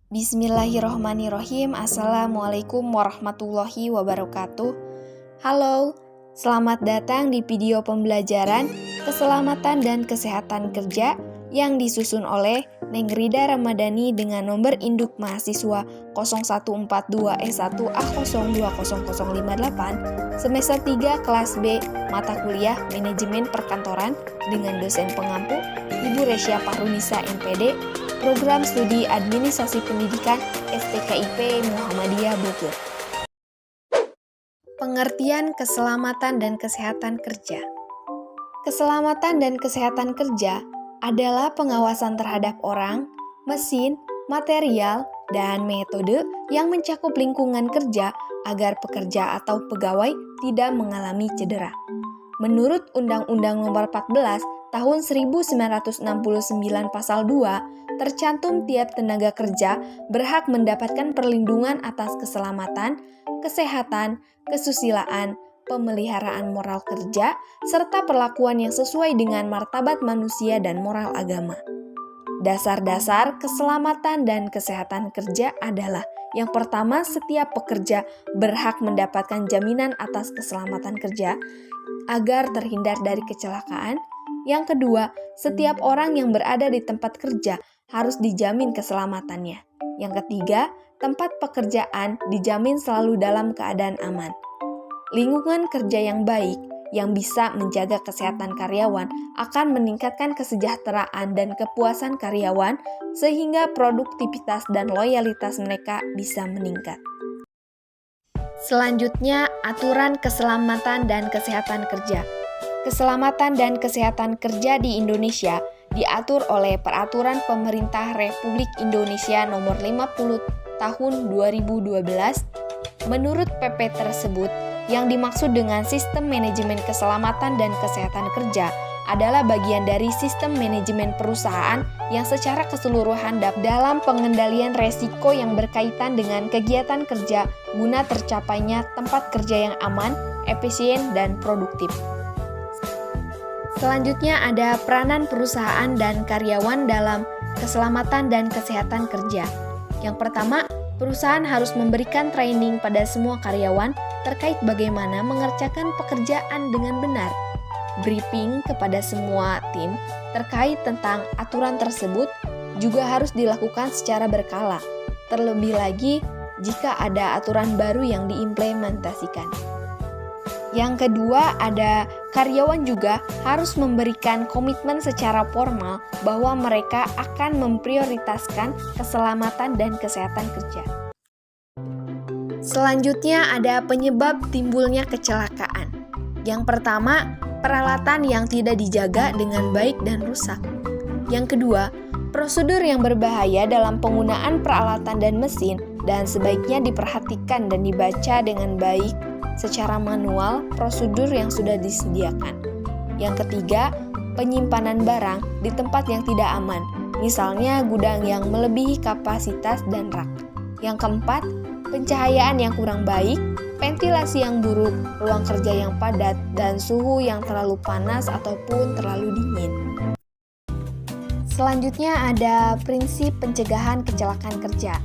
Bismillahirrohmanirrohim. Assalamualaikum warahmatullahi wabarakatuh. Halo, selamat datang di video pembelajaran Keselamatan dan Kesehatan Kerja yang disusun oleh Neng Rida Ramadhani dengan nomor induk mahasiswa 0142S1A020058 semester 3 kelas B mata kuliah Manajemen Perkantoran dengan dosen pengampu Ibu Resya Pahrunisa MPD, Program Studi Administrasi Pendidikan STKIP Muhammadiyah Bogor. Pengertian keselamatan dan kesehatan kerja. Keselamatan dan kesehatan kerja adalah pengawasan terhadap orang, mesin, material, dan metode yang mencakup lingkungan kerja agar pekerja atau pegawai tidak mengalami cedera. Menurut Undang-Undang Nomor 14 Tahun 1969 Pasal 2, tercantum tiap tenaga kerja berhak mendapatkan perlindungan atas keselamatan, kesehatan, kesusilaan, pemeliharaan moral kerja, serta perlakuan yang sesuai dengan martabat manusia dan moral agama. Dasar-dasar keselamatan dan kesehatan kerja adalah: yang pertama, setiap pekerja berhak mendapatkan jaminan atas keselamatan kerja agar terhindar dari kecelakaan. Yang kedua, setiap orang yang berada di tempat kerja harus dijamin keselamatannya. Yang ketiga, tempat pekerjaan dijamin selalu dalam keadaan aman. Lingkungan kerja yang baik yang bisa menjaga kesehatan karyawan akan meningkatkan kesejahteraan dan kepuasan karyawan sehingga produktivitas dan loyalitas mereka bisa meningkat. Selanjutnya, aturan keselamatan dan kesehatan kerja. Keselamatan dan kesehatan kerja di Indonesia diatur oleh Peraturan Pemerintah Republik Indonesia Nomor 50 Tahun 2012. Menurut PP tersebut, yang dimaksud dengan sistem manajemen keselamatan dan kesehatan kerja adalah bagian dari sistem manajemen perusahaan yang secara keseluruhan dalam pengendalian resiko yang berkaitan dengan kegiatan kerja guna tercapainya tempat kerja yang aman, efisien, dan produktif. Selanjutnya ada peranan perusahaan dan karyawan dalam keselamatan dan kesehatan kerja. Yang pertama, perusahaan harus memberikan training pada semua karyawan terkait bagaimana mengerjakan pekerjaan dengan benar. Briefing kepada semua tim terkait tentang aturan tersebut juga harus dilakukan secara berkala. Terlebih lagi jika ada aturan baru yang diimplementasikan. Yang kedua, ada karyawan juga harus memberikan komitmen secara formal bahwa mereka akan memprioritaskan keselamatan dan kesehatan kerja. Selanjutnya ada penyebab timbulnya kecelakaan. Yang pertama, peralatan yang tidak dijaga dengan baik dan rusak. Yang kedua, prosedur yang berbahaya dalam penggunaan peralatan dan mesin dan sebaiknya diperhatikan dan dibaca dengan baik secara manual prosedur yang sudah disediakan. Yang ketiga, penyimpanan barang di tempat yang tidak aman, misalnya gudang yang melebihi kapasitas dan rak. Yang keempat, pencahayaan yang kurang baik, ventilasi yang buruk, ruang kerja yang padat, dan suhu yang terlalu panas ataupun terlalu dingin. Selanjutnya ada prinsip pencegahan kecelakaan kerja,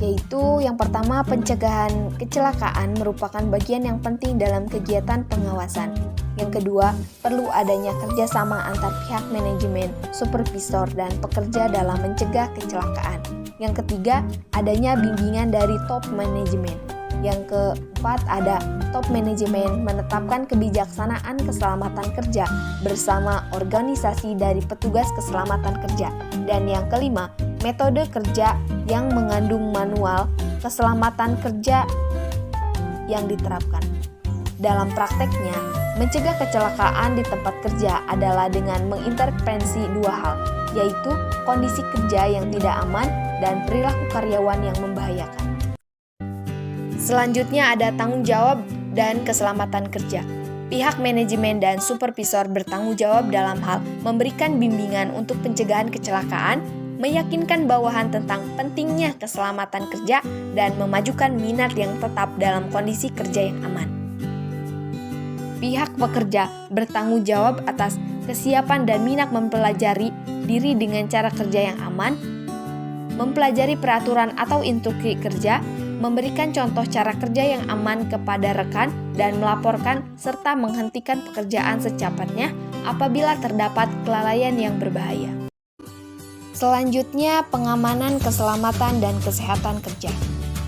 yaitu yang pertama, pencegahan kecelakaan merupakan bagian yang penting dalam kegiatan pengawasan. Yang kedua, perlu adanya kerjasama antar pihak manajemen, supervisor, dan pekerja dalam mencegah kecelakaan. Yang ketiga, adanya bimbingan dari top manajemen. Yang keempat, ada top manajemen menetapkan kebijaksanaan keselamatan kerja bersama organisasi dari petugas keselamatan kerja. Dan yang kelima, metode kerja yang mengandung manual keselamatan kerja yang diterapkan. Dalam prakteknya, mencegah kecelakaan di tempat kerja adalah dengan mengintervensi dua hal, yaitu kondisi kerja yang tidak aman dan perilaku karyawan yang membahayakan. Selanjutnya ada tanggung jawab dan keselamatan kerja. Pihak manajemen dan supervisor bertanggung jawab dalam hal memberikan bimbingan untuk pencegahan kecelakaan, meyakinkan bawahan tentang pentingnya keselamatan kerja, dan memajukan minat yang tetap dalam kondisi kerja yang aman. Pihak pekerja bertanggung jawab atas kesiapan dan minat mempelajari diri dengan cara kerja yang aman, mempelajari peraturan atau instruksi kerja, memberikan contoh cara kerja yang aman kepada rekan, dan melaporkan serta menghentikan pekerjaan secepatnya apabila terdapat kelalaian yang berbahaya. Selanjutnya, pengamanan keselamatan dan kesehatan kerja.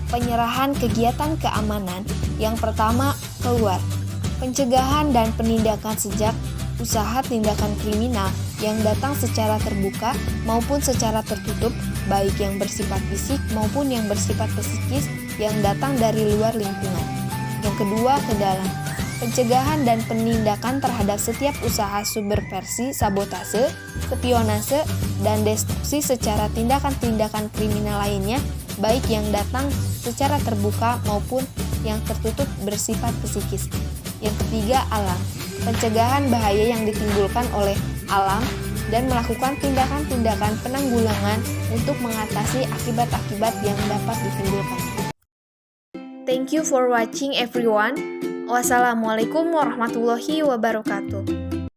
Penyerahan kegiatan keamanan yang pertama keluar. Pencegahan dan penindakan sejak usaha tindakan kriminal yang datang secara terbuka maupun secara tertutup, baik yang bersifat fisik maupun yang bersifat psikis yang datang dari luar lingkungan. Yang kedua, ke dalam. Pencegahan dan penindakan terhadap setiap usaha subversi, sabotase, spionase, dan destruksi secara tindakan-tindakan kriminal lainnya, baik yang datang secara terbuka maupun yang tertutup bersifat psikis. Yang ketiga, alam. Pencegahan bahaya yang ditimbulkan oleh alam dan melakukan tindakan-tindakan penanggulangan untuk mengatasi akibat-akibat yang dapat ditimbulkan. Thank you for watching everyone. Wassalamualaikum warahmatullahi wabarakatuh.